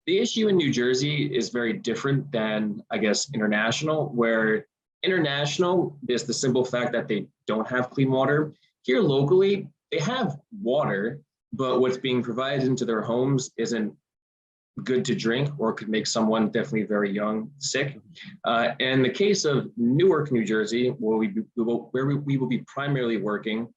The issue in New Jersey is very different than, I guess, international, where international is the simple fact that they don't have clean water. Here locally, they have water, but what's being provided into their homes isn't good to drink or could make someone definitely very young sick. In the case of Newark, New Jersey, where we will be primarily working,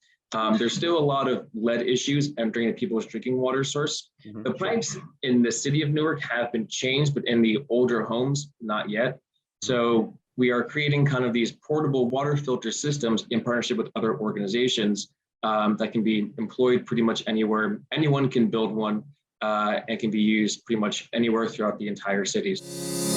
there's still a lot of lead issues entering the people's drinking water source. Mm-hmm. The pipes in the city of Newark have been changed, but in the older homes, not yet. So we are creating kind of these portable water filter systems in partnership with other organizations that can be employed pretty much anywhere. Anyone can build one and can be used pretty much anywhere throughout the entire cities.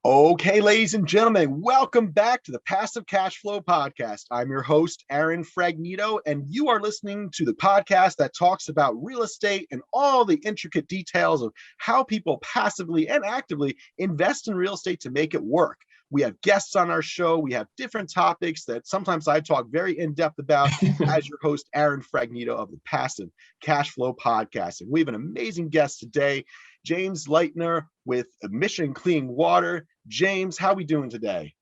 Okay, ladies and gentlemen, welcome back to the Passive Cash Flow Podcast. I'm your host, Aaron Fragnito, and you are listening to the podcast that talks about real estate and all the intricate details of how people passively and actively invest in real estate to make it work. We have guests on our show. We have different topics that sometimes I talk very in-depth about as your host, Aaron Fragnito of the Passive Cash Flow Podcast. And we have an amazing guest today, James Leitner with Mission Clean Water. James, how are we doing today?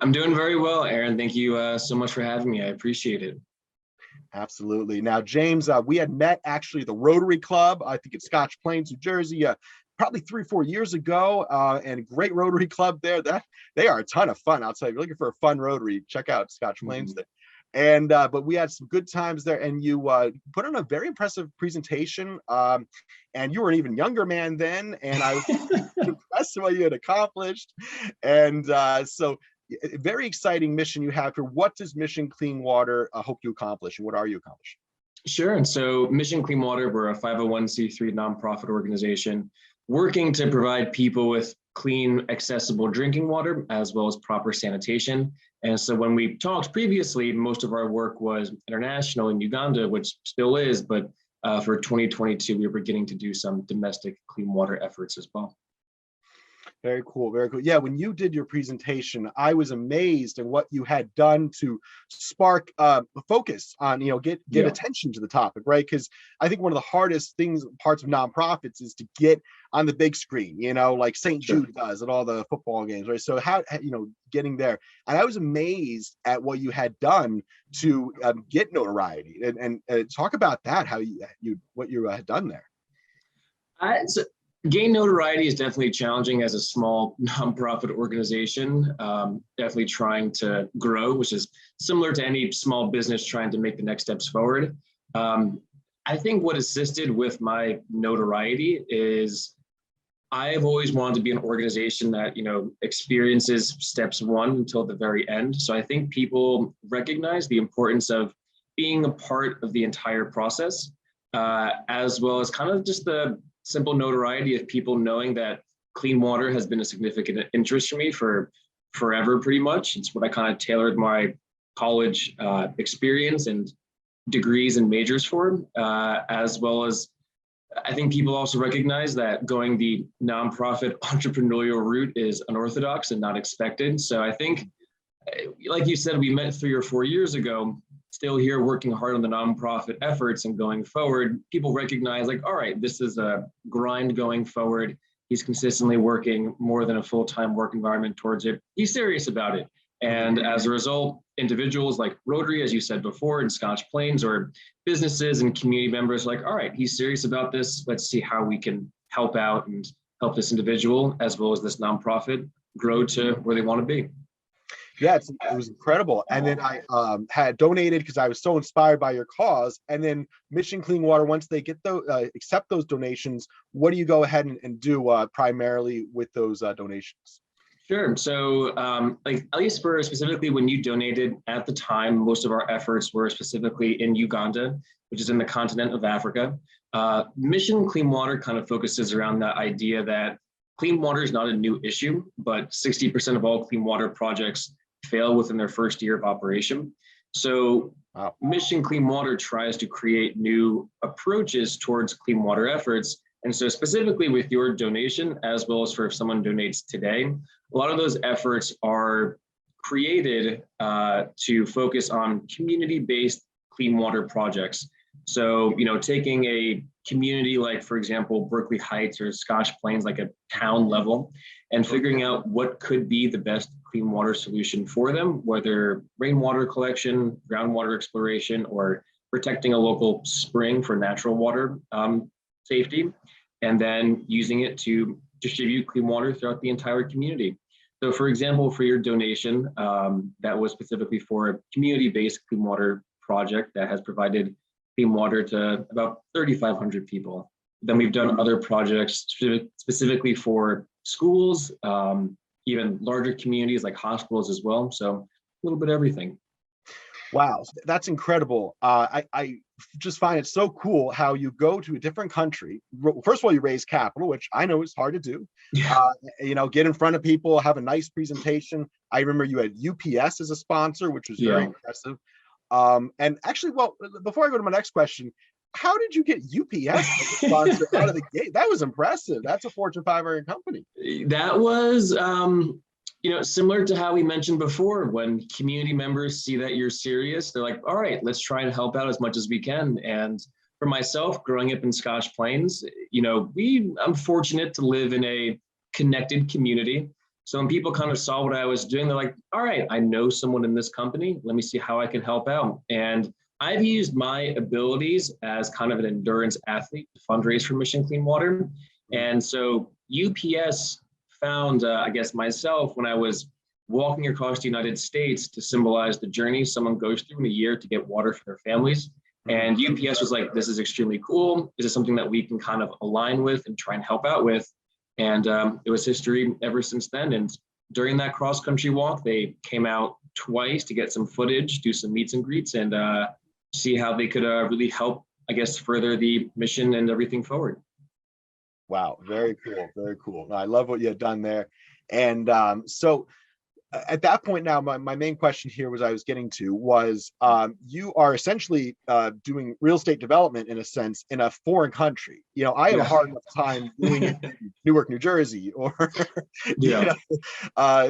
I'm doing very well, Aaron. Thank you so much for having me. I appreciate it. Absolutely. Now, James, we had met actually at the Rotary Club, I think it's Scotch Plains, New Jersey, probably 3-4 years ago, and a great Rotary Club there. They are a ton of fun. I'll tell you, if you're looking for a fun Rotary, check out Scotch Plains there. And but we had some good times there, and you put on a very impressive presentation. And you were an even younger man then, and I was impressed with what you had accomplished. And so, a very exciting mission you have here. What does Mission Clean Water hope to accomplish, and what are you accomplishing? Sure. And so, Mission Clean Water, we're a 501c3 nonprofit organization working to provide people with clean, accessible drinking water, as well as proper sanitation. And so when we talked previously, most of our work was international in Uganda, which still is, but for 2022, we were beginning to do some domestic clean water efforts as well. Very cool. Very cool. Yeah, when you did your presentation, I was amazed at what you had done to spark focus on, get attention to the topic, right? Because I think one of the hardest parts of nonprofits is to get on the big screen, like St. Jude does at all the football games, right? So how, getting there. And I was amazed at what you had done to get notoriety and talk about that, what you had done there. Gain notoriety is definitely challenging as a small nonprofit organization, definitely trying to grow, which is similar to any small business trying to make the next steps forward. I think what assisted with my notoriety is I've always wanted to be an organization that, experiences steps one until the very end. So I think people recognize the importance of being a part of the entire process, as well as kind of just the simple notoriety of people knowing that clean water has been a significant interest for me for forever, pretty much. It's what I kind of tailored my college experience and degrees and majors for, as well as I think people also recognize that going the nonprofit entrepreneurial route is unorthodox and not expected. So I think, like you said, we met 3 or 4 years ago, still here working hard on the nonprofit efforts and going forward, people recognize all right, this is a grind going forward. He's consistently working more than a full-time work environment towards it. He's serious about it. And as a result, individuals like Rotary, as you said before, and Scotch Plains, or businesses and community members all right, he's serious about this. Let's see how we can help out and help this individual as well as this nonprofit grow to where they want to be. Yeah, it was incredible. And then I had donated because I was so inspired by your cause. And then Mission Clean Water, once they get accept those donations, what do you go ahead and do primarily with those donations? Sure. So at least for specifically when you donated at the time, most of our efforts were specifically in Uganda, which is in the continent of Africa. Mission Clean Water kind of focuses around the idea that clean water is not a new issue, but 60% of all clean water projects fail within their first year of operation. So Mission Clean Water tries to create new approaches towards clean water efforts And so specifically with your donation, as well as for if someone donates today, a lot of those efforts are created to focus on community-based clean water projects. So, taking a community like, for example, Berkeley Heights or Scotch Plains, like a town level, and figuring out what could be the best clean water solution for them, whether rainwater collection, groundwater exploration, or protecting a local spring for natural water safety, and then using it to distribute clean water throughout the entire community. So for example, for your donation, that was specifically for a community-based clean water project that has provided clean water to about 3,500 people. Then we've done other projects specifically for schools, even larger communities like hospitals as well. So a little bit of everything. Wow, that's incredible. I just find it so cool how you go to a different country. First of all, you raise capital, which I know is hard to do. Yeah. Get in front of people, have a nice presentation. I remember you had UPS as a sponsor, which was very impressive. And actually, well, before I go to my next question, how did you get UPS as a sponsor out of the gate? That was impressive. That's a Fortune 500 company. That was, similar to how we mentioned before, when community members see that you're serious, they're like, all right, let's try and help out as much as we can. And for myself, growing up in Scotch Plains, I'm fortunate to live in a connected community. So when people kind of saw what I was doing, they're like, all right, I know someone in this company. Let me see how I can help out. And I've used my abilities as kind of an endurance athlete to fundraise for Mission Clean Water. And so UPS found, myself when I was walking across the United States to symbolize the journey someone goes through in a year to get water for their families. And UPS was like, this is extremely cool. This is something that we can kind of align with and try and help out with. And it was history ever since then. And during that cross-country walk, they came out twice to get some footage, do some meets and greets, and see how they could really help, further the mission and everything forward. Wow, very cool, very cool. I love what you had done there. And so at that point now, my main question here was you are essentially doing real estate development in a sense in a foreign country. I have a hard enough time doing it in Newark, New Jersey, or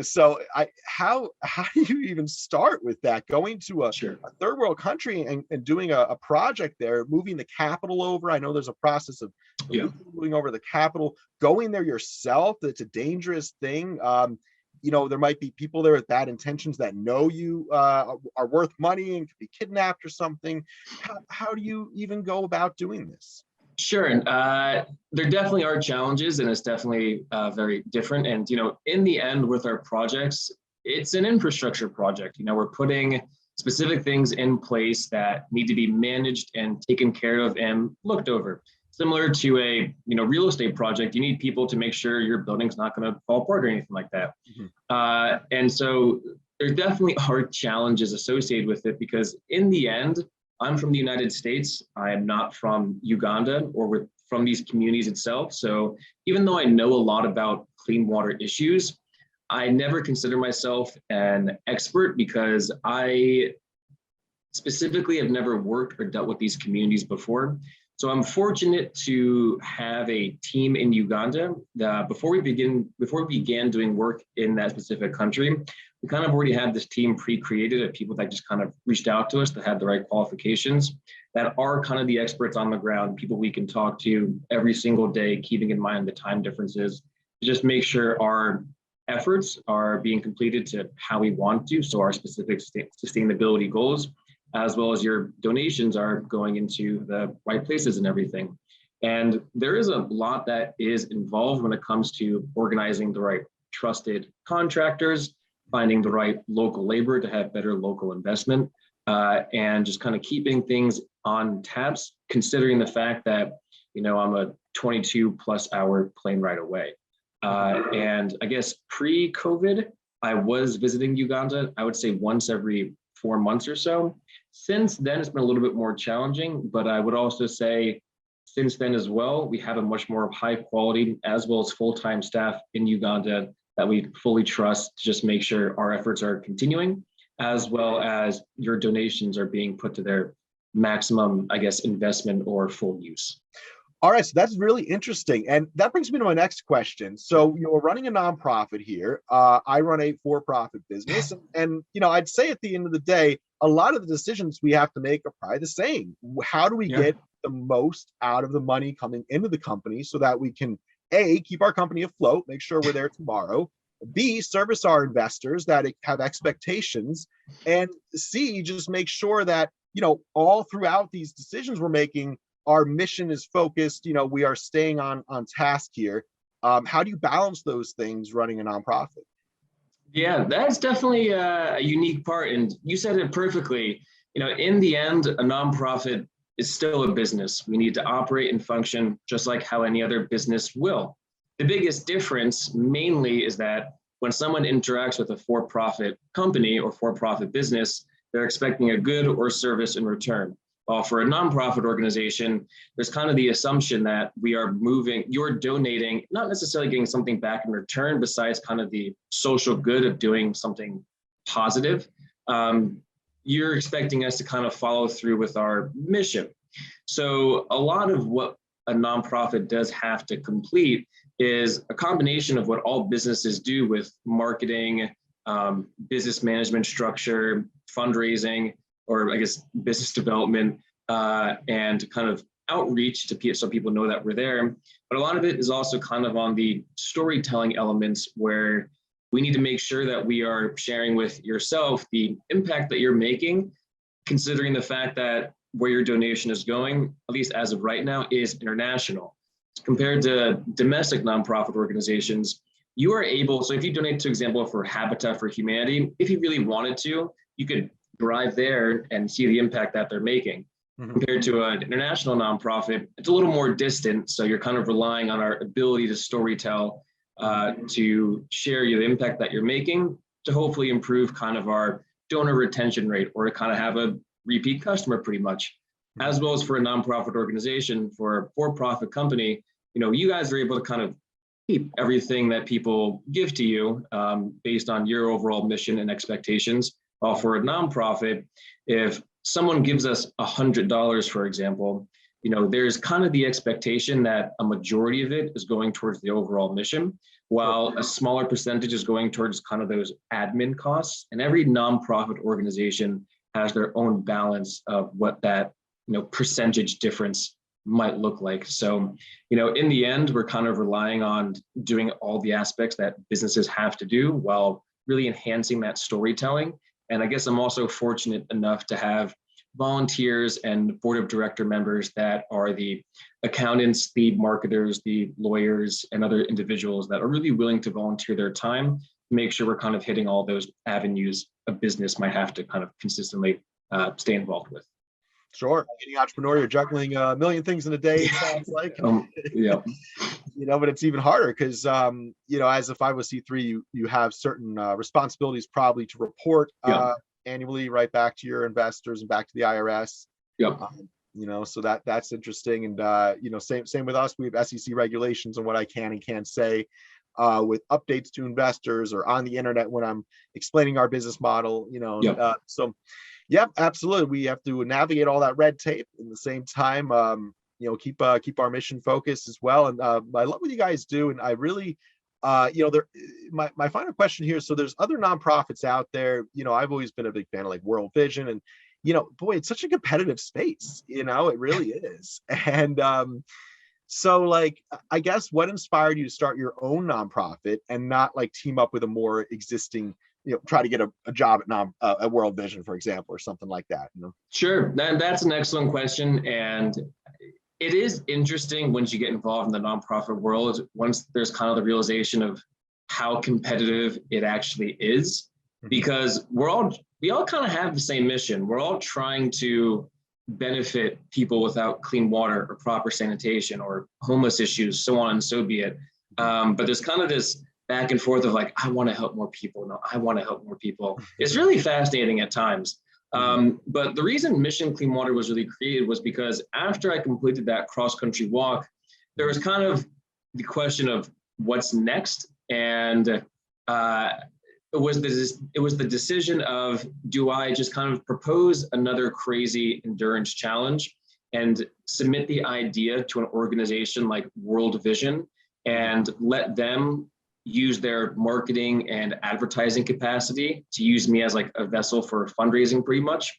so how do you even start with that? Going to a third world country and doing a project there, moving the capital over. I know there's a process of moving over the capital, going there yourself. That's a dangerous thing. There might be people there with bad intentions that know you are worth money and could be kidnapped or something. How do you even go about doing this? Sure. There definitely are challenges, and it's definitely very different. And, in the end with our projects, it's an infrastructure project. We're putting specific things in place that need to be managed and taken care of and looked over. Similar to a real estate project, you need people to make sure your building's not going to fall apart or anything like that. And so there definitely are challenges associated with it, because in the end, I'm from the United States. I am not from Uganda or from these communities itself. So even though I know a lot about clean water issues, I never consider myself an expert, because I specifically have never worked or dealt with these communities before. So I'm fortunate to have a team in Uganda. Before we began doing work in that specific country, we kind of already had this team pre-created of people that just kind of reached out to us that had the right qualifications, that are kind of the experts on the ground, people we can talk to every single day, keeping in mind the time differences, to just make sure our efforts are being completed to how we want to. So our specific sustainability goals, as well as your donations, are going into the right places and everything. And there is a lot that is involved when it comes to organizing the right trusted contractors, finding the right local labor to have better local investment, and just kind of keeping things on taps, considering the fact that, I'm a 22+ hour plane ride away. And pre-COVID, I was visiting Uganda, I would say once every 4 months or so. Since then, it's been a little bit more challenging, but I would also say since then as well, we have a much more high quality as well as full-time staff in Uganda that we fully trust to just make sure our efforts are continuing, as well as your donations are being put to their maximum, investment or full use. All right, so that's really interesting, and that brings me to my next question. So, we're running a nonprofit here. I run a for-profit business, and I'd say at the end of the day, a lot of the decisions we have to make are probably the same. How do we Yeah. get the most out of the money coming into the company so that we can A, keep our company afloat, make sure we're there tomorrow, B, service our investors that have expectations, and C, just make sure that all throughout these decisions we're making, our mission is focused, we are staying on task here. How do you balance those things running a nonprofit? Yeah, that's definitely a unique part. And you said it perfectly. In the end, a nonprofit is still a business. We need to operate and function just like how any other business will. The biggest difference mainly is that when someone interacts with a for-profit company or for-profit business, they're expecting a good or service in return. While for a nonprofit organization, there's kind of the assumption that you're donating, not necessarily getting something back in return besides kind of the social good of doing something positive. You're expecting us to kind of follow through with our mission. So a lot of what a nonprofit does have to complete is a combination of what all businesses do with marketing, business management structure, fundraising, or I guess business development, and kind of outreach to people so people know that we're there. But a lot of it is also kind of on the storytelling elements where we need to make sure that we are sharing with yourself the impact that you're making, considering the fact that where your donation is going, at least as of right now, is international. Compared to domestic nonprofit organizations, you are able, so if you donate, to example, for Habitat for Humanity, if you really wanted to, you could drive there and see the impact that they're making. Mm-hmm. Compared to an international nonprofit, it's a little more distant. So you're kind of relying on our ability to storytell, to share the impact that you're making, to hopefully improve kind of our donor retention rate, or to kind of have a repeat customer pretty much. Mm-hmm. As well as for a nonprofit organization, for a for-profit company, you guys are able to kind of keep everything that people give to you based on your overall mission and expectations. While for a nonprofit, if someone gives us $100, for example, there's kind of the expectation that a majority of it is going towards the overall mission, while a smaller percentage is going towards kind of those admin costs. And every nonprofit organization has their own balance of what that, percentage difference might look like. So, in the end, we're kind of relying on doing all the aspects that businesses have to do while really enhancing that storytelling. And I guess I'm also fortunate enough to have volunteers and board of director members that are the accountants, the marketers, the lawyers, and other individuals that are really willing to volunteer their time to make sure we're kind of hitting all those avenues a business might have to kind of consistently stay involved with. Sure. Any entrepreneur, you're juggling a million things in a day, it sounds like. Yeah. But it's even harder because, as a 501c3, you have certain responsibilities probably to report annually right back to your investors and back to the IRS. Yep. So that's interesting. And, same with us. We have SEC regulations on what I can and can't say with updates to investors or on the internet when I'm explaining our business model, so. Yeah, absolutely. We have to navigate all that red tape at the same time, keep our mission focused as well. And I love what you guys do. And I really, my final question here. So there's other nonprofits out there. I've always been a big fan of like World Vision, and boy, it's such a competitive space. It really is. And so like, I guess what inspired you to start your own nonprofit and not like team up with a more existing, try to get a job at World Vision, for example, or something like that. Sure, that's an excellent question, and it is interesting once you get involved in the nonprofit world. Once there's kind of the realization of how competitive it actually is, because we all kind of have the same mission. We're all trying to benefit people without clean water or proper sanitation or homeless issues, so on and so be it. But there's kind of this back and forth of like, I want to help more people. No, I want to help more people. It's really fascinating at times. But the reason Mission Clean Water was really created was because after I completed that cross-country walk, there was kind of the question of what's next. And it was the decision of, do I just kind of propose another crazy endurance challenge and submit the idea to an organization like World Vision and let them use their marketing and advertising capacity to use me as like a vessel for fundraising pretty much,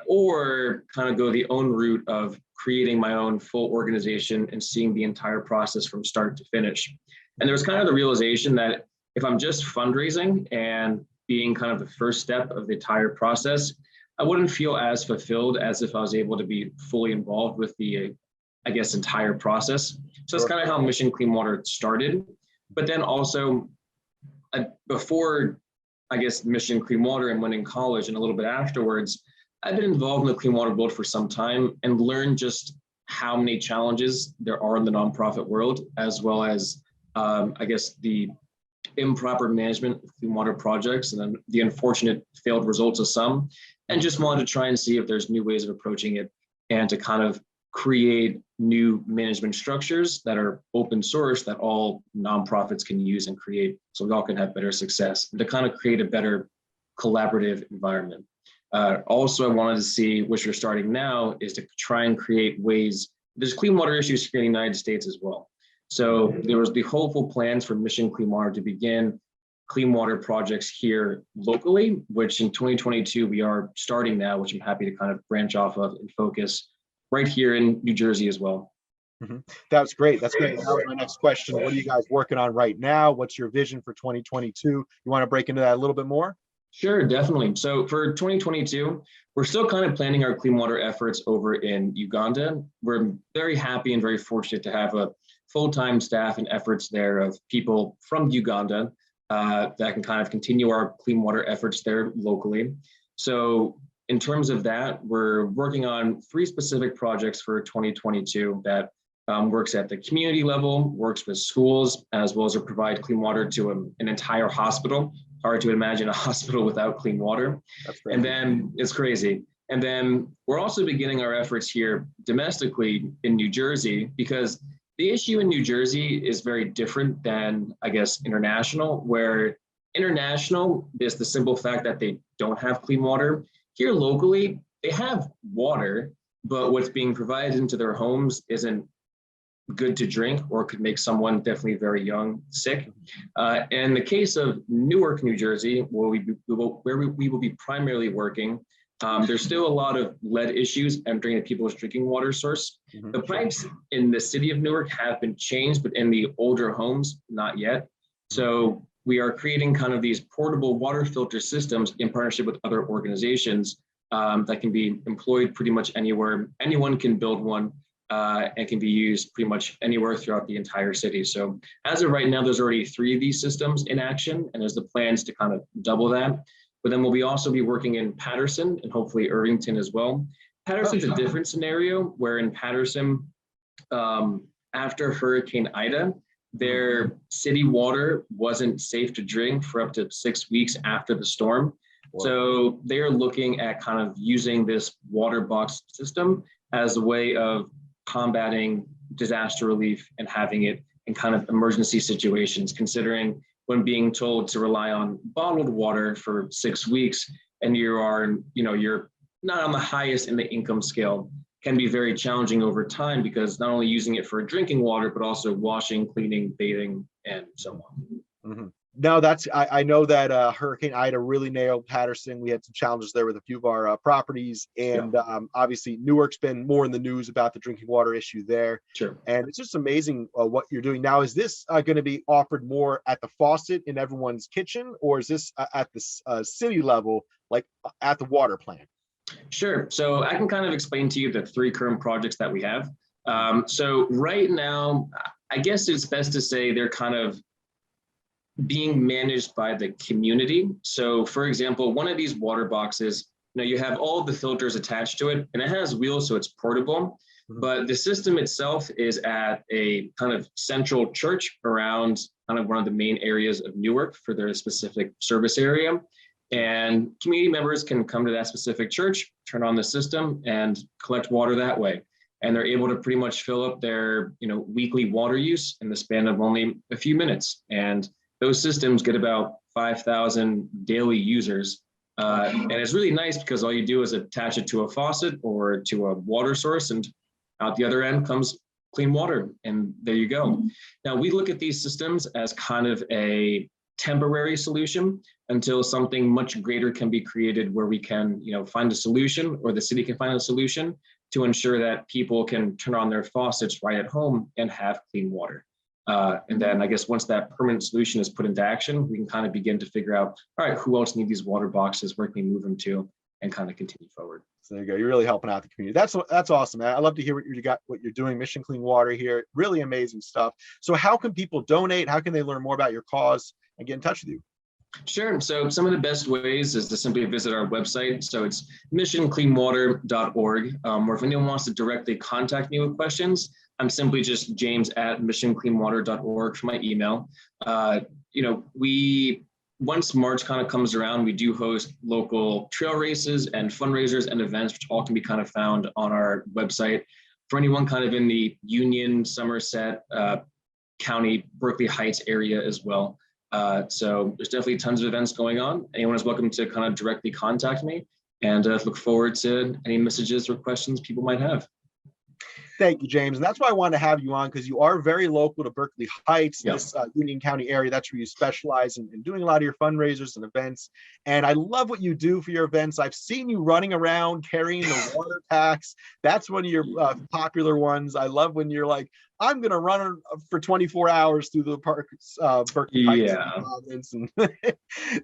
or kind of go the own route of creating my own full organization and seeing the entire process from start to finish. And there was kind of the realization that if I'm just fundraising and being kind of the first step of the entire process, I wouldn't feel as fulfilled as if I was able to be fully involved with the, I guess, entire process. So that's kind of how Mission Clean Water started. But then also before, I guess, Mission Clean Water and when in college and a little bit afterwards, I've been involved in the clean water world for some time and learned just how many challenges there are in the nonprofit world, as well as, I guess, the improper management of clean water projects and then the unfortunate failed results of some, and just wanted to try and see if there's new ways of approaching it and to kind of create new management structures that are open source that all nonprofits can use and create so we all can have better success and to kind of create a better collaborative environment. Also, I wanted to see, which we're starting now, is to try and create ways, there's clean water issues here in the United States as well. So there was the hopeful plans for Mission Clean Water to begin clean water projects here locally, which in 2022 we are starting now, which I'm happy to kind of branch off of and focus right here in New Jersey as well. That's great. That's great. That was my next question. What are you guys working on right now? What's your vision for 2022? You want to break into that a little bit more? Sure, definitely. So for 2022, we're still kind of planning our clean water efforts over in Uganda. We're very happy and very fortunate to have a full-time staff and efforts there of people from Uganda that can kind of continue our clean water efforts there locally. So in terms of that, we're working on 3 specific projects for 2022 that works at the community level, works with schools, as well as to provide clean water to an entire hospital. Hard to imagine a hospital without clean water. And then it's crazy. And then we're also beginning our efforts here domestically in New Jersey, because the issue in New Jersey is very different than, I guess, international, where international is the simple fact that they don't have clean water. Here locally, they have water, but what's being provided into their homes isn't good to drink or could make someone definitely very young sick. In the case of Newark, New Jersey, where we will be primarily working, there's still a lot of lead issues entering people's drinking water source. The pipes in the city of Newark have been changed, but in the older homes, not yet. So we are creating kind of these portable water filter systems in partnership with other organizations that can be employed pretty much anywhere. Anyone can build one and can be used pretty much anywhere throughout the entire city. So as of right now, there's already 3 of these systems in action, and there's the plans to kind of double that. But then we'll also be working in Patterson and hopefully Irvington as well. Patterson's a different scenario, where in Patterson, after Hurricane Ida, their city water wasn't safe to drink for up to 6 weeks after the storm. So they're looking at kind of using this water box system as a way of combating disaster relief and having it in kind of emergency situations, considering when being told to rely on bottled water for 6 weeks and you're not on the highest in the income scale, can be very challenging over time, because not only using it for drinking water, but also washing, cleaning, bathing, and so on. No, I know that Hurricane Ida really nailed Patterson. We had some challenges there with a few of our properties, and obviously Newark's been more in the news about the drinking water issue there. Sure. And it's just amazing what you're doing now. Is this going to be offered more at the faucet in everyone's kitchen, or is this at the city level, like at the water plant? Sure. So I can kind of explain to you the 3 current projects that we have. So right now, I guess it's best to say they're kind of being managed by the community. So for example, one of these water boxes, you have all the filters attached to it, and it has wheels, so it's portable, but the system itself is at a kind of central church around kind of one of the main areas of Newark for their specific service area. And community members can come to that specific church, turn on the system, and collect water that way. And they're able to pretty much fill up their weekly water use in the span of only a few minutes. And those systems get about 5,000 daily users And it's really nice because all you do is attach it to a faucet or to a water source, and out the other end comes clean water, and there you go. Now, we look at these systems as kind of a temporary solution until something much greater can be created, where we can, find a solution, or the city can find a solution to ensure that people can turn on their faucets right at home and have clean water. And then I guess once that permanent solution is put into action, we can kind of begin to figure out, all right, who else need these water boxes? Where can we move them to? And kind of continue forward. So there you go. You're really helping out the community. That's awesome, man. I love to hear what you're doing. Mission Clean Water here. Really amazing stuff. So how can people donate? How can they learn more about your cause and get in touch with you? Sure. So some of the best ways is to simply visit our website. So it's missioncleanwater.org. Or if anyone wants to directly contact me with questions, I'm simply just james@missioncleanwater.org for my email. Once March kind of comes around, we do host local trail races and fundraisers and events, which all can be kind of found on our website. For anyone kind of in the Union, Somerset County, Berkeley Heights area as well. So there's definitely tons of events going on. Anyone is welcome to kind of directly contact me, and look forward to any messages or questions people might have. Thank you, James. And that's why I wanted to have you on, because you are very local to Berkeley Heights, Yep. this Union County area. That's where you specialize in doing a lot of your fundraisers and events. And I love what you do for your events. I've seen you running around carrying the water packs. That's one of your popular ones. I love when you're like, I'm going to run for 24 hours through the park, Berkeley Heights. And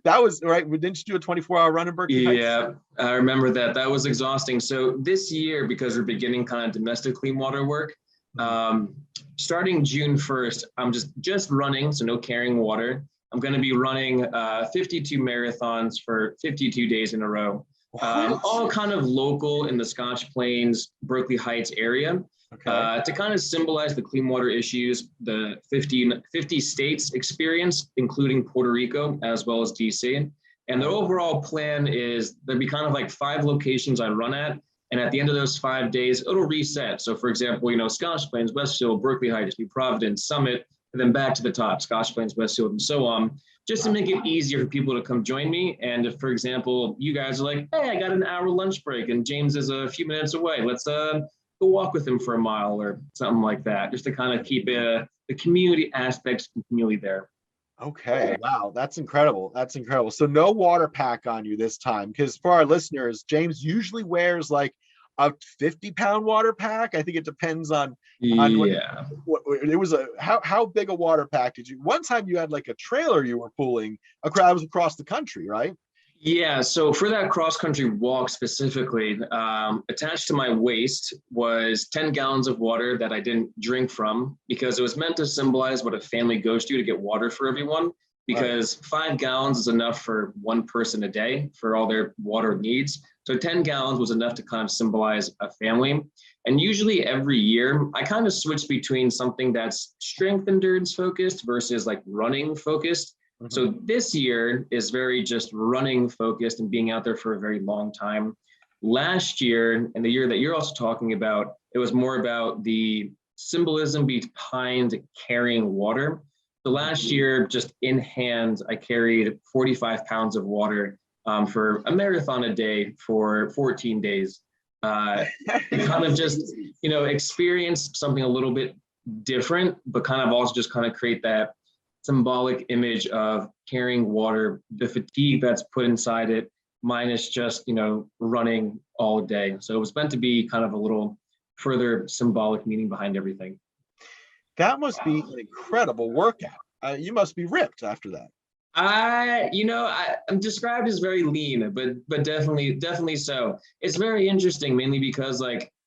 that was right. Didn't you do a 24-hour run in Berkeley Heights? Yeah, I remember that. That was exhausting. So this year, because we're beginning kind of domestic clean water work, starting June 1st, I'm just running, so no carrying water. I'm going to be running 52 marathons for 52 days in a row, all kind of local in the Scotch Plains, Berkeley Heights area. Okay. To kind of symbolize the clean water issues the 50 states experience, including Puerto Rico, as well as DC. And the overall plan is there'll be kind of like 5 locations I run at. And at the end of those 5 days, it'll reset. So for example, Scotch Plains, Westfield, Berkeley Heights, New Providence, Summit, and then back to the top, Scotch Plains, Westfield, and so on, just to make it easier for people to come join me. And if, for example, you guys are like, hey, I got an hour lunch break and James is a few minutes away, let's go walk with him for a mile or something like that, just to kind of keep the community aspects continually there. Okay. Wow. That's incredible. That's incredible. So no water pack on you this time, because for our listeners, James usually wears like a 50-pound water pack. I think it depends on what it was. How big a water pack did you? One time you had like a trailer you were pulling across the country, right? Yeah, so for that cross-country walk specifically, attached to my waist was 10 gallons of water that I didn't drink from, because it was meant to symbolize what a family goes to get water for everyone, because 5 gallons is enough for one person a day for all their water needs. So 10 gallons was enough to kind of symbolize a family. And usually every year, I kind of switch between something that's strength endurance focused versus like running focused. So this year is very just running focused and being out there for a very long time. Last year, and the year that you're also talking about, it was more about the symbolism behind carrying water. So last year, just in hand, I carried 45 pounds of water for a marathon a day for 14 days. Kind of just, experience something a little bit different, but kind of also just kind of create that symbolic image of carrying water, the fatigue that's put inside it, minus just, running all day. So it was meant to be kind of a little further symbolic meaning behind everything. That must be an incredible workout. You must be ripped after that. I'm described as very lean, but definitely so. It's very interesting, mainly because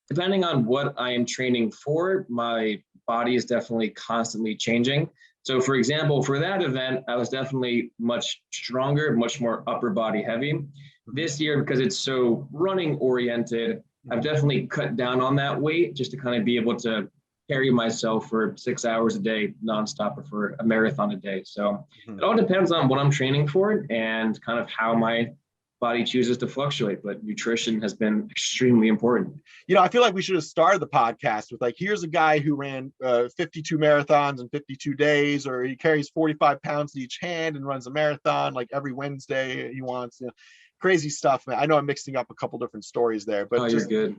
depending on what I am training for, my body is definitely constantly changing. So for example, for that event, I was definitely much stronger, much more upper body heavy. This year, because it's so running oriented, I've definitely cut down on that weight just to kind of be able to carry myself for 6 hours a day nonstop, or for a marathon a day. So it all depends on what I'm training for and kind of how my body chooses to fluctuate, but nutrition has been extremely important. I feel like we should have started the podcast with like, here's a guy who ran 52 marathons in 52 days, or he carries 45 pounds in each hand and runs a marathon like every Wednesday he wants. Crazy stuff, man. I know I'm mixing up a couple different stories there, but you're good.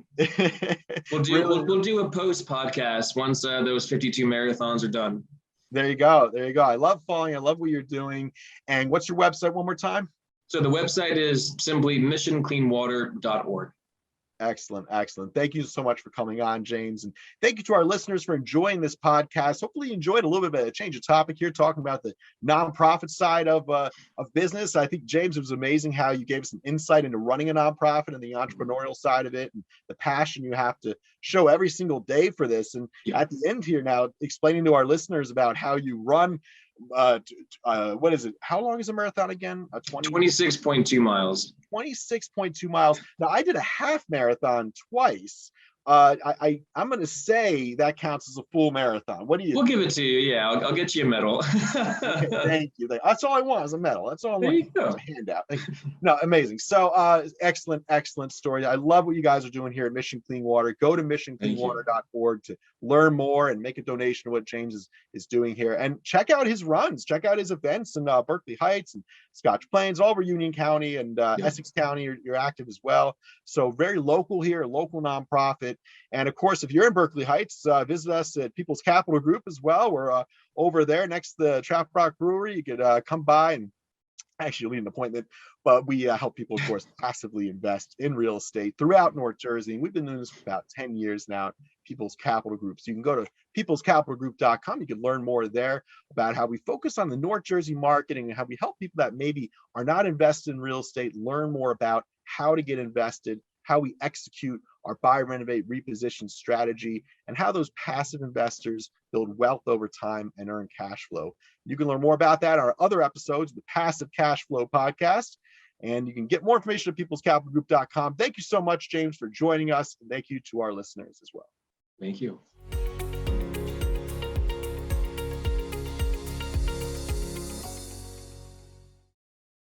We'll do a post podcast once those 52 marathons are done. There you go. I love following. I love what you're doing. And what's your website one more time? So the website is simply missioncleanwater.org. Excellent. Thank you so much for coming on, James. And thank you to our listeners for enjoying this podcast. Hopefully you enjoyed a little bit of a change of topic here, talking about the nonprofit side of business. I think, James, it was amazing how you gave us some insight into running a nonprofit and the entrepreneurial side of it, and the passion you have to show every single day for this. And at the end here now, explaining to our listeners about how you run what is it? How long is a marathon again? 26.2 miles. 26.2 miles. Now, I did a half marathon twice. I'm going to say that counts as a full marathon. What do you We'll give it to you. Yeah, I'll get you a medal. Okay, thank you. That's all I want is a medal. That's all I want. There you go. A handout. No, amazing. So excellent story. I love what you guys are doing here at Mission Clean Water. Go to missioncleanwater.org to learn more and make a donation to what James is doing here. And check out his runs. Check out his events in Berkeley Heights and Scotch Plains, all over Union County and Essex County. You're active as well. So very local here, a local nonprofit. And of course, if you're in Berkeley Heights, visit us at People's Capital Group as well. We're over there next to the Trap Rock Brewery. You could come by, and actually you'll need an appointment, but we help people, of course, passively invest in real estate throughout North Jersey. And we've been doing this for about 10 years now, People's Capital Group. So you can go to peoplescapitalgroup.com. You can learn more there about how we focus on the North Jersey market and how we help people that maybe are not invested in real estate learn more about how to get invested, how we execute our buy, renovate, reposition strategy, and how those passive investors build wealth over time and earn cash flow. You can learn more about that in our other episodes of the Passive Cash Flow Podcast, and you can get more information at peoplescapitalgroup.com. Thank you so much, James, for joining us, and thank you to our listeners as well. Thank you.